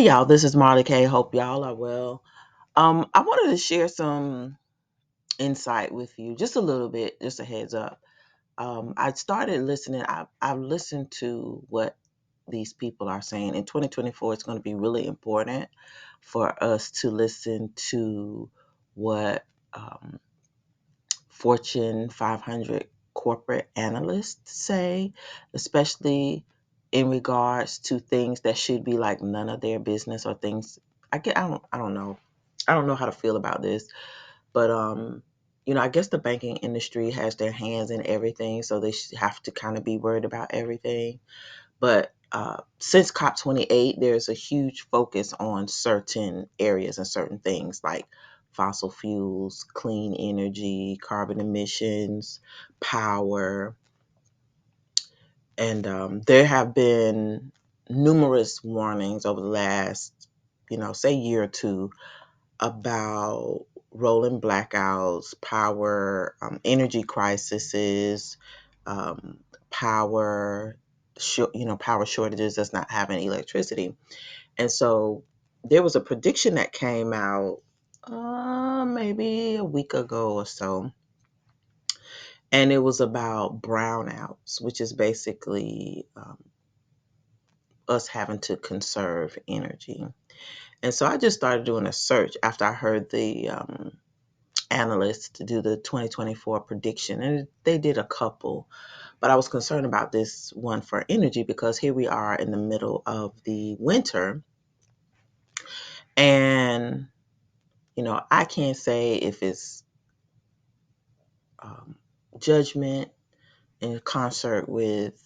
Hey y'all, this is Marley K. Hope y'all are well. I wanted to share some insight with you, just a little bit, just a heads up. I started listening. I've listened to what these people are saying. In 2024, it's going to be really important for us to listen to what um, Fortune 500 corporate analysts say, especially in regards to things that should be like none of their business or things. I don't know. I don't know how to feel about this, but I guess the banking industry has their hands in everything, so they have to kind of be worried about everything. But since COP28, there's a huge focus on certain areas and certain things like fossil fuels, clean energy, carbon emissions, power. And there have been numerous warnings over the last, say year or two about rolling blackouts, power, energy crises, um, power, power shortages, that's not having electricity. And so there was a prediction that came out maybe a week ago or so, and it was about brownouts, which is basically us having to conserve energy. And so I just started doing a search after I heard the analysts to do the 2024 prediction, and they did a couple. But I was concerned about this one for energy because here we are in the middle of the winter, and I can't say if it's um, judgment in concert with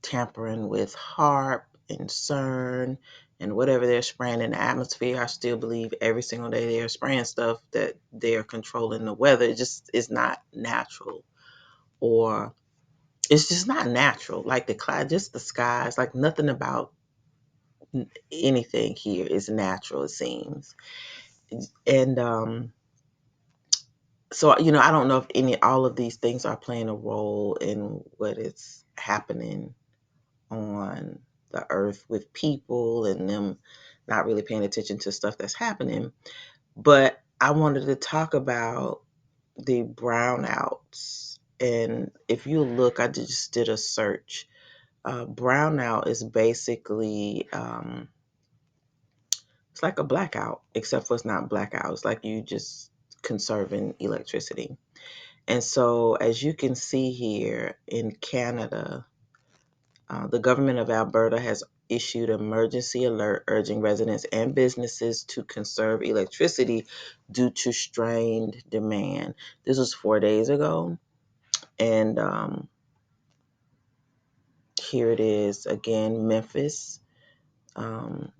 tampering with HARP and CERN and whatever they're spraying in the atmosphere. I still believe every single day they're spraying stuff that they're controlling the weather. It just is not natural, or it's just not natural. Like the cloud, just the skies, like nothing about anything here is natural, it seems. And so I don't know if all of these things are playing a role in what is happening on the earth with people and them not really paying attention to stuff that's happening. But I wanted to talk about the brownouts. And if you look, I just did a search. Brownout is basically it's like a blackout, except for it's not blackout. It's like you just conserving electricity. And so, as you can see here in Canada, the government of Alberta has issued an emergency alert urging residents and businesses to conserve electricity due to strained demand. This was 4 days ago. And here it is again, Memphis. Um,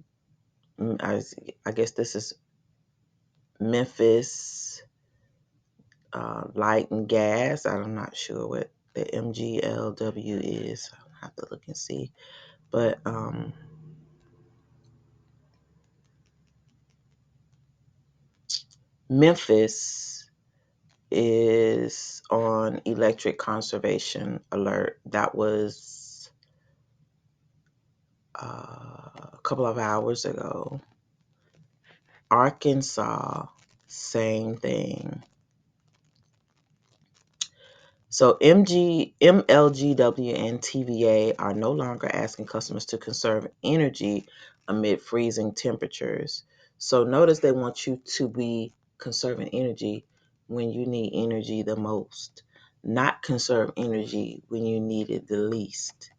I, I guess this is Memphis Light and Gas. I'm not sure what the MGLW is. I'll have to look and see. But Memphis is on electric conservation alert. That was a couple of hours ago. Arkansas, same thing. So MLGW and TVA are no longer asking customers to conserve energy amid freezing temperatures. So notice they want you to be conserving energy when you need energy the most, not conserve energy when you need it the least.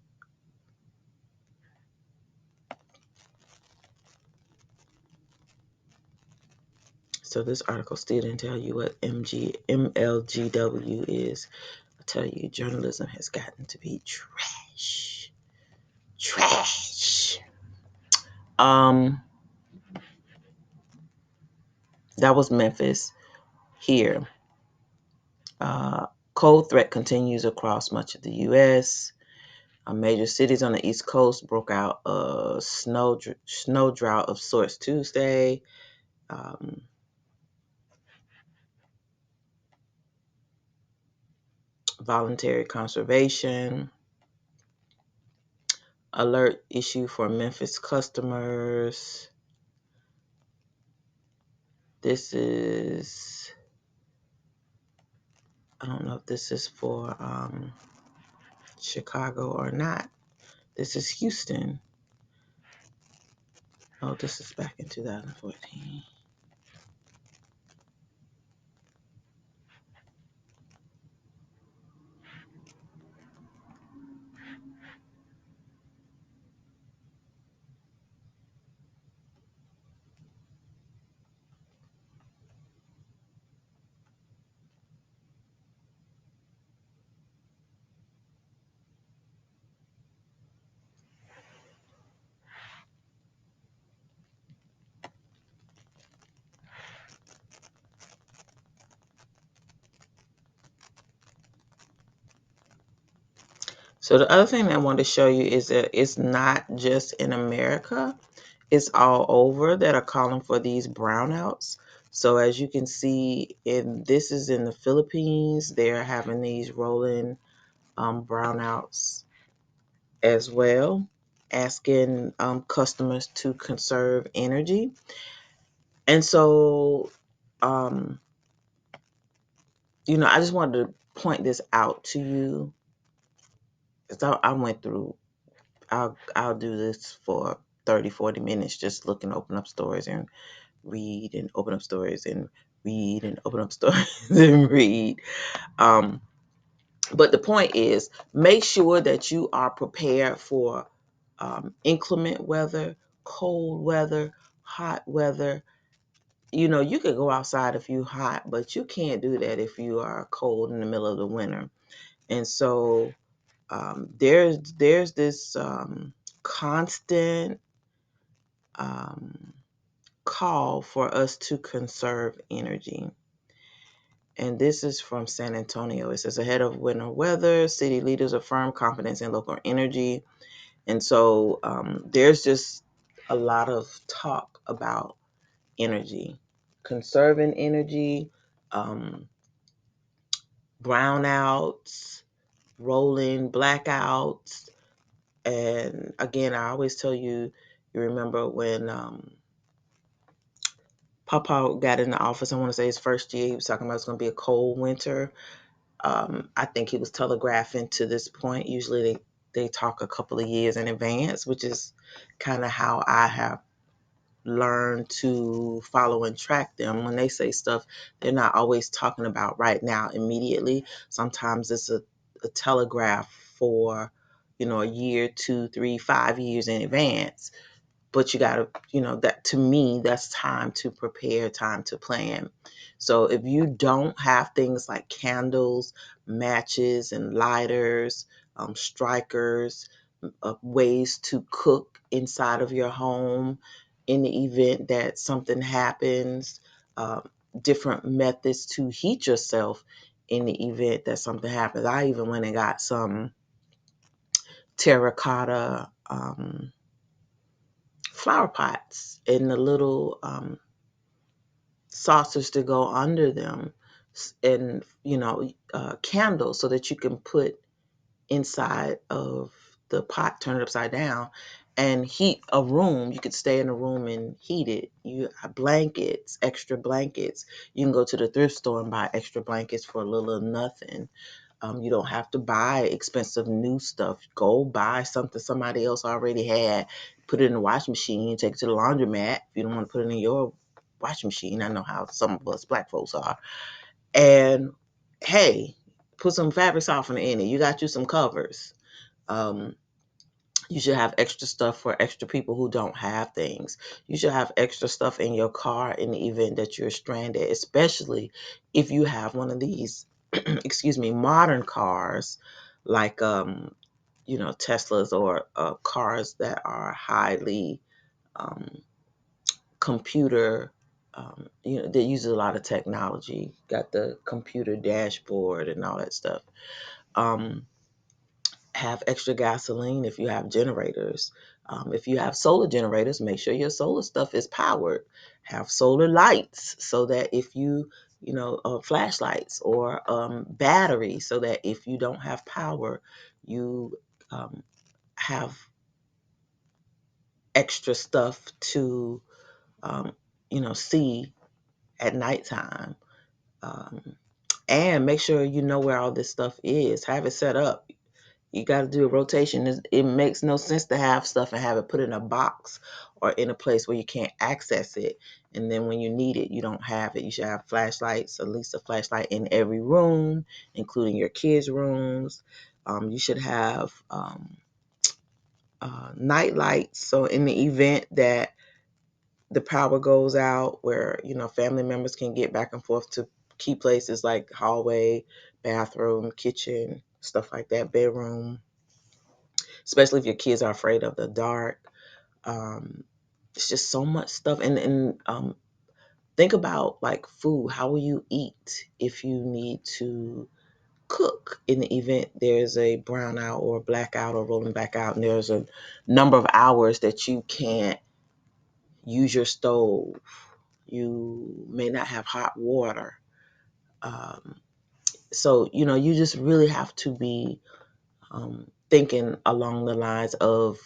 So this article still didn't tell you what MLGW is. I tell you, journalism has gotten to be trash. Trash. Um, that was Memphis. Here, uh, cold threat continues across much of the U.S. Major cities on the East Coast broke out a snow drought of sorts Tuesday. Um, voluntary conservation. alert issue for Memphis customers. This is, I don't know if this is for Chicago or not. This is Houston. Oh, this is back in 2014. So the other thing I want to show you is that it's not just in America. It's all over that are calling for these brownouts. So as you can see, this is in the Philippines. They're having these rolling brownouts as well, asking customers to conserve energy. And so, um, I just wanted to point this out to you. 'Cause I went through, I'll do this for 30, 40 minutes just looking, open up stories and read and open up stories and read and open up stories and read. Um, but the point is, make sure that you are prepared for inclement weather, cold weather, hot weather. You could go outside if you're hot, but you can't do that if you are cold in the middle of the winter. And so there's this constant um, call for us to conserve energy. And this is from San Antonio. It says, ahead of winter weather, city leaders affirm confidence in local energy. And so there's just a lot of talk about energy, conserving energy, um, brownouts, rolling blackouts. And again, I always tell you, you remember when Papa got in the office, I want to say his first year, he was talking about it's going to be a cold winter. I think he was telegraphing to this point. Usually they talk a couple of years in advance, which is kind of how I have learned to follow and track them. When they say stuff, they're not always talking about right now immediately. Sometimes it's a telegraph for, a year, 2, 3, 5 years in advance. But you got to, that to me, that's time to prepare, time to plan. So if you don't have things like candles, matches, and lighters, strikers, ways to cook inside of your home in the event that something happens, different methods to heat yourself in the event that something happens. I even went and got some terracotta flower pots and the little saucers to go under them, and candles so that you can put inside of the pot, turn it upside down, and heat a room. You could stay in a room and heat it. You have blankets, extra blankets. You can go to the thrift store and buy extra blankets for a little or nothing. You don't have to buy expensive new stuff. Go buy something somebody else already had. Put it in the washing machine. Take it to the laundromat. If you don't want to put it in your washing machine, I know how some of us black folks are. And hey, put some fabric softener in it. You got you some covers. Um, you should have extra stuff for extra people who don't have things. You should have extra stuff in your car in the event that you're stranded, especially if you have one of these, excuse me, modern cars like, Teslas or cars that are highly um, computer, that uses a lot of technology, got the computer dashboard and all that stuff. Um, have extra gasoline if you have generators. If you have solar generators, make sure your solar stuff is powered. Have solar lights so that if you, flashlights or batteries, so that if you don't have power, you have extra stuff to, um, see at nighttime. Um, and make sure you know where all this stuff is. Have it set up. You got to do a rotation. It makes no sense to have stuff and have it put in a box or in a place where you can't access it. And then when you need it, you don't have it. You should have flashlights, at least a flashlight in every room, including your kids' rooms. You should have night lights. So in the event that the power goes out, where family members can get back and forth to key places like hallway, bathroom, kitchen, stuff like that, bedroom, especially if your kids are afraid of the dark. Um, it's just so much stuff. And think about like food. How will you eat if you need to cook in the event there's a brownout or blackout or rolling back out, and there's a number of hours that you can't use your stove. You may not have hot water. Um, so, you just really have to be thinking along the lines of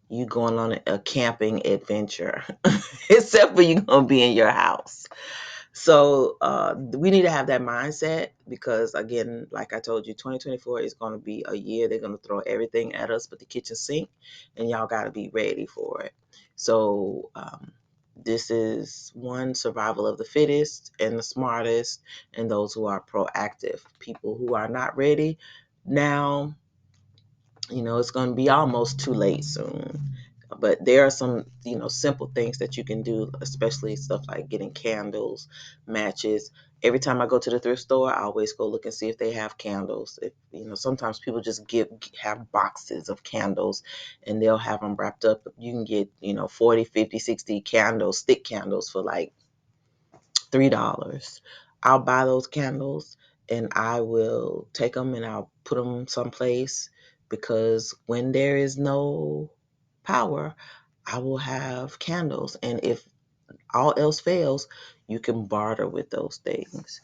you going on a camping adventure, except for you going to be in your house. So we need to have that mindset because, again, like I told you, 2024 is going to be a year they're going to throw everything at us but the kitchen sink, and y'all got to be ready for it. So this is one, survival of the fittest and the smartest, and those who are proactive. People who are not ready now, it's going to be almost too late soon. But there are some, simple things that you can do, especially stuff like getting candles, matches. Every time I go to the thrift store, I always go look and see if they have candles. If, sometimes people just have boxes of candles and they'll have them wrapped up. You can get, 40, 50, 60 candles, stick candles for like $3. I'll buy those candles and I will take them and I'll put them someplace, because when there is no power, I will have candles. And if all else fails, you can barter with those things,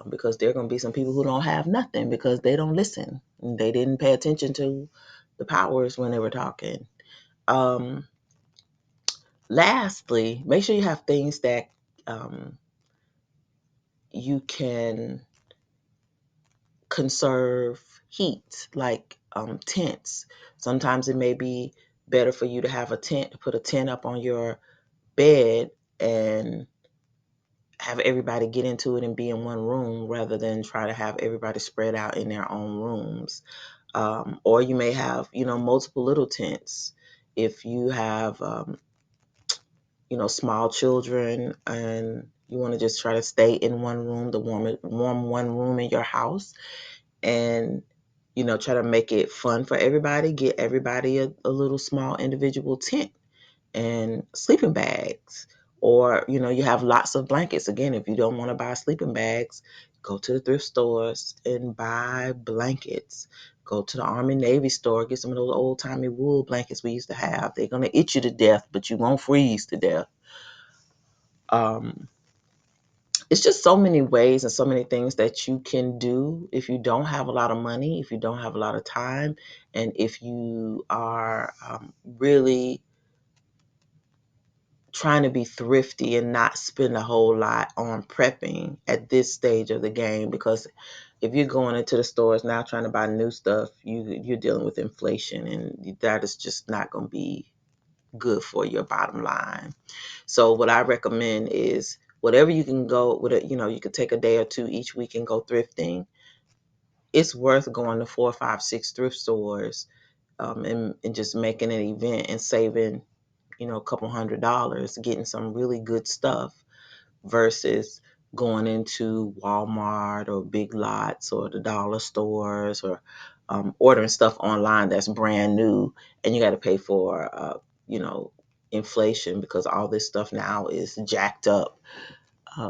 because there are going to be some people who don't have nothing because they don't listen. They didn't pay attention to the powers when they were talking. Um, Lastly, make sure you have things that um, you can conserve heat, like tents. Sometimes it may be better for you to have a tent, put a tent up on your bed and have everybody get into it and be in one room rather than try to have everybody spread out in their own rooms. Or you may have, multiple little tents. If you have, small children and you want to just try to stay in one room, the warm one room in your house, and try to make it fun for everybody, get everybody a little small individual tent and sleeping bags. Or you have lots of blankets. Again, if you don't want to buy sleeping bags, go to the thrift stores and buy blankets. Go to the Army Navy store, get some of those old timey wool blankets we used to have. They're going to itch you to death, but you won't freeze to death. um, it's just so many ways and so many things that you can do if you don't have a lot of money, if you don't have a lot of time, and if you are really trying to be thrifty and not spend a whole lot on prepping at this stage of the game. Because if you're going into the stores now trying to buy new stuff, you're dealing with inflation, and that is just not going to be good for your bottom line. So what I recommend is whatever you can go with it, you could take a day or two each week and go thrifting. It's worth going to 4, 5, 6 thrift stores, and just making an event and saving, a couple $100, getting some really good stuff versus going into Walmart or Big Lots or the dollar stores, or ordering stuff online that's brand new, and you got to pay for, inflation, because all this stuff now is jacked up,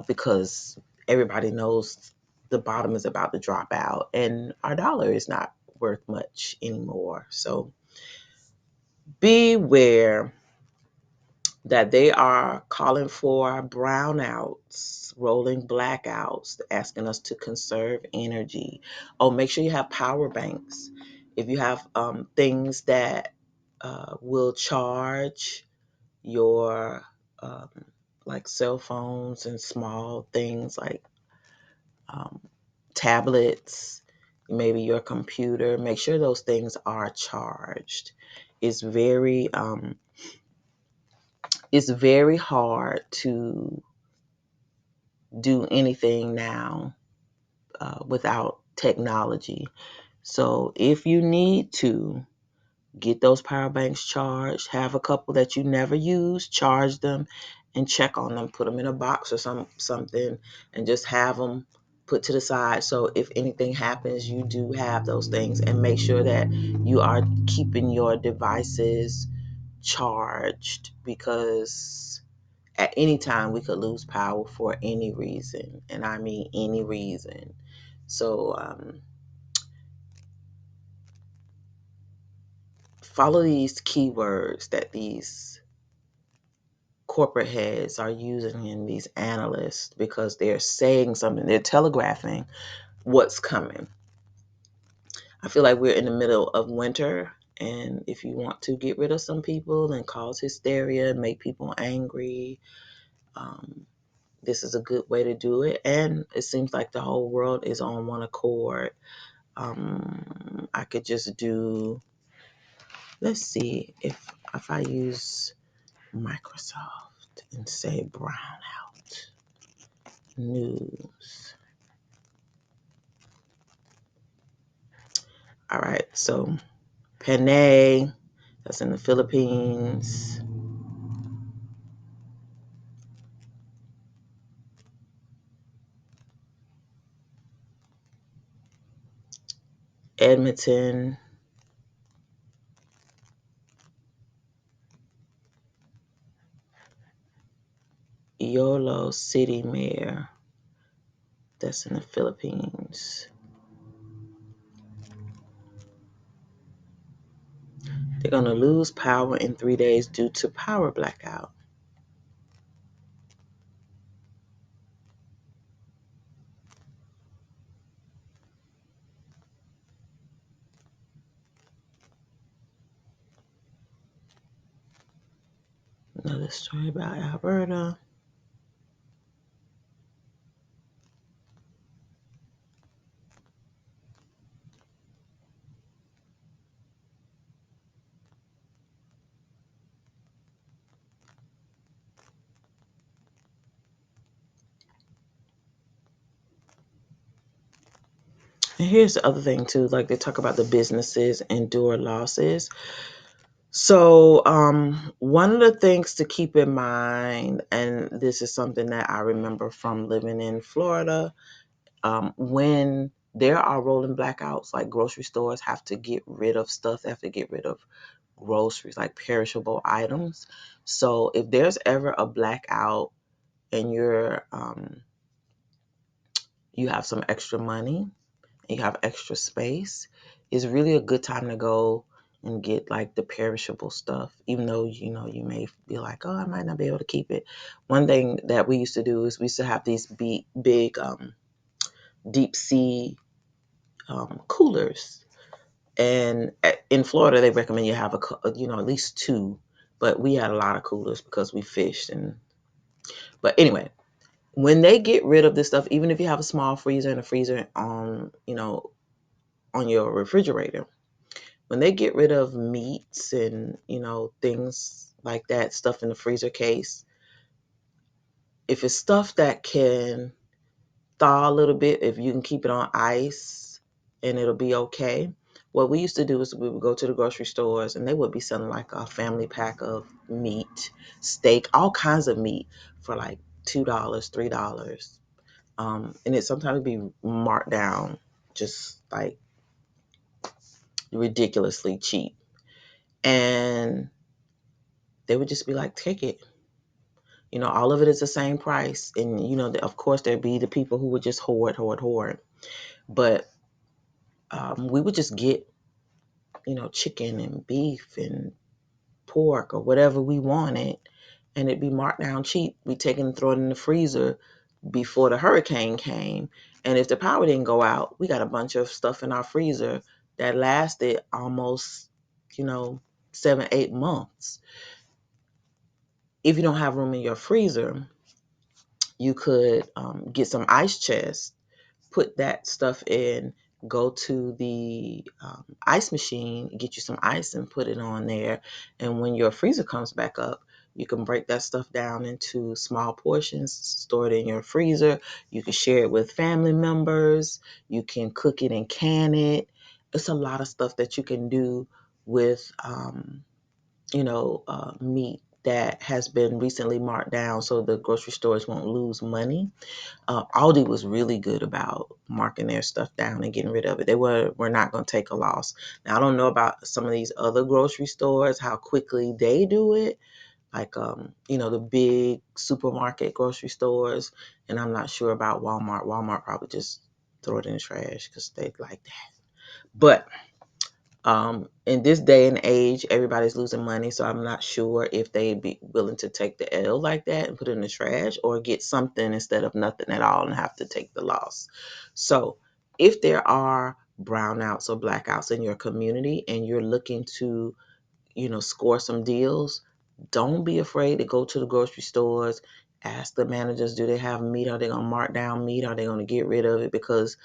because everybody knows the bottom is about to drop out and our dollar is not worth much anymore. So beware that they are calling for brownouts, rolling blackouts, asking us to conserve energy. Oh, make sure you have power banks. If you have things that will charge your um, like cell phones and small things like um, tablets, maybe your computer. Make sure those things are charged. It's very um, it's very hard to do anything now without technology. So if you need to, get those power banks charged. Have a couple that you never use, charge them, and check on them. Put them in a box or something, and just have them put to the side. So if anything happens, you do have those things, and make sure that you are keeping your devices charged because at any time we could lose power for any reason, and I mean any reason. So follow these keywords that these corporate heads are using in these analysts because they're saying something, they're telegraphing what's coming. I feel like we're in the middle of winter, and if you want to get rid of some people and cause hysteria, make people angry, um, this is a good way to do it. And it seems like the whole world is on one accord. I could just do, let's see, if I use Microsoft and say Brownout News. All right, so Panay, that's in the Philippines. Edmonton, Yolo City Mayor, that's in the Philippines. They're going to lose power in 3 days due to power blackout. Another story about Alberta. And here's the other thing too, like they talk about the businesses endure losses. So one of the things to keep in mind, and this is something that I remember from living in Florida, when there are rolling blackouts, like grocery stores have to get rid of stuff, they have to get rid of groceries, like perishable items. So if there's ever a blackout and you have some extra money, you have extra space, it's really a good time to go and get like the perishable stuff, even though you may be like, oh, I might not be able to keep it. One thing that we used to do is we used to have these big deep sea coolers, and in Florida they recommend you have at least two, but we had a lot of coolers because we fished. And but anyway, when they get rid of this stuff, even if you have a small freezer and a freezer on your refrigerator, when they get rid of meats and things like that, stuff in the freezer case, if it's stuff that can thaw a little bit, if you can keep it on ice and it'll be okay. What we used to do is we would go to the grocery stores and they would be selling like a family pack of meat, steak, all kinds of meat for like $2, $3. And it sometimes be marked down just like ridiculously cheap. And they would just be like, take it. All of it is the same price. And, of course, there'd be the people who would just hoard, hoard, hoard. But we would just get, chicken and beef and pork or whatever we wanted. And it'd be marked down cheap. We take it and throw it in the freezer before the hurricane came. And if the power didn't go out, we got a bunch of stuff in our freezer that lasted almost, you know, 7, 8 months. If you don't have room in your freezer, you could get some ice chests, put that stuff in, go to the ice machine, get you some ice and put it on there. And when your freezer comes back up, you can break that stuff down into small portions, store it in your freezer. You can share it with family members. You can cook it and can it. It's a lot of stuff that you can do with, meat that has been recently marked down so the grocery stores won't lose money. Aldi was really good about marking their stuff down and getting rid of it. They were not going to take a loss. Now, I don't know about some of these other grocery stores, how quickly they do it, like, the big supermarket grocery stores. And I'm not sure about Walmart. Walmart probably just throw it in the trash because they like that. But in this day and age, everybody's losing money, so I'm not sure if they'd be willing to take the L like that and put it in the trash, or get something instead of nothing at all and have to take the loss. So if there are brownouts or blackouts in your community and you're looking to, score some deals, don't be afraid to go to the grocery stores. Ask the managers, do they have meat? Are they going to mark down meat? Are they going to get rid of it? Because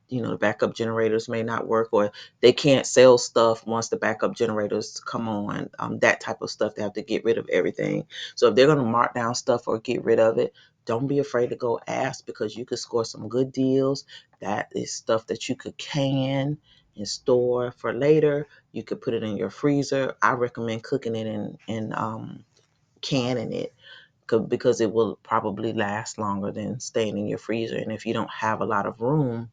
the backup generators may not work, or they can't sell stuff once the backup generators come on. That type of stuff, they have to get rid of everything. So if they're going to mark down stuff or get rid of it, don't be afraid to go ask, because you could score some good deals. That is stuff that you could can and store for later. You could put it in your freezer. I recommend cooking it and canning it, because it will probably last longer than staying in your freezer. And if you don't have a lot of room,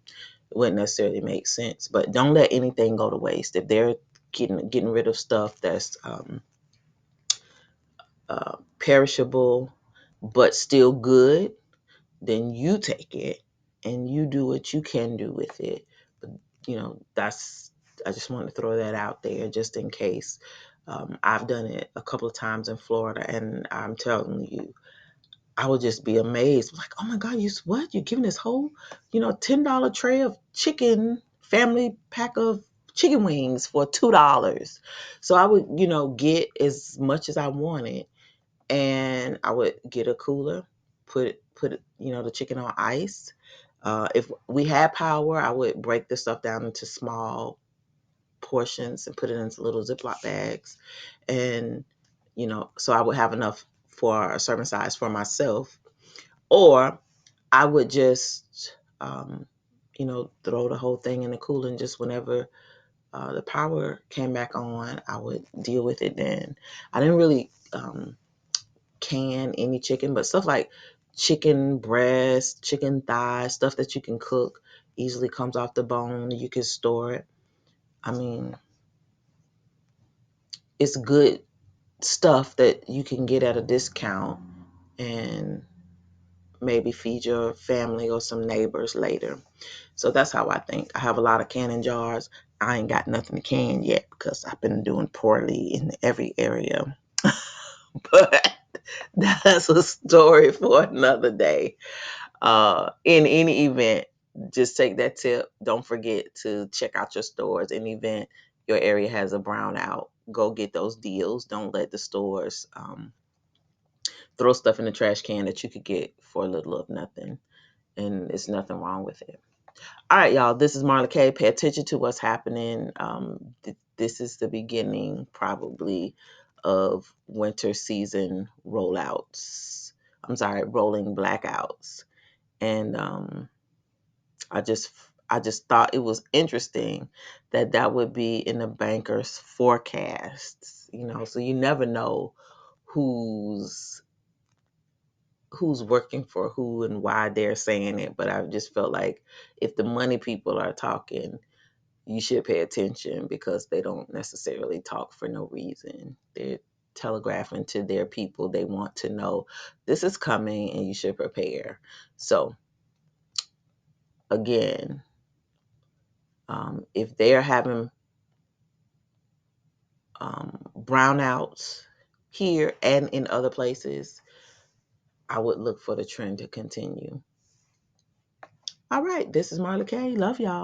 it wouldn't necessarily make sense. But don't let anything go to waste. If they're getting rid of stuff that's perishable but still good, then you take it and you do what you can do with it. But that's I just want to throw that out there just in case. I've done it a couple of times in Florida, and I'm telling you, I would just be amazed. Like, oh my God, what? You're giving this whole, $10 tray of chicken, family pack of chicken wings for $2. So I would, get as much as I wanted. And I would get a cooler, put the chicken on ice. If we had power, I would break the stuff down into small portions and put it into little Ziploc bags. And, so I would have enough for a serving size for myself. Or I would just, throw the whole thing in the cooler, and just whenever the power came back on, I would deal with it then. I didn't really can any chicken, but stuff like chicken breast, chicken thigh, stuff that you can cook easily comes off the bone. You can store it. I mean, it's good stuff that you can get at a discount and maybe feed your family or some neighbors later. So that's how I think. I have a lot of canning jars. I ain't got nothing to can yet because I've been doing poorly in every area. But that's a story for another day. In any event, just take that tip. Don't forget to check out your stores. In the event your area has a brownout, go get those deals. Don't let the stores throw stuff in the trash can that you could get for a little of nothing. And there's nothing wrong with it. All right, y'all. This is Marla K. Pay attention to what's happening. This is the beginning, probably, of winter season rollouts. I'm sorry, rolling blackouts. And I just I just thought it was interesting that would be in the bankers' forecasts. So you never know who's working for who and why they're saying it. But I just felt like if the money people are talking, you should pay attention, because they don't necessarily talk for no reason. They're telegraphing to their people. They want to know this is coming and you should prepare. So again, if they're having brownouts here and in other places, I would look for the trend to continue. All right, this is Marla K. Love y'all.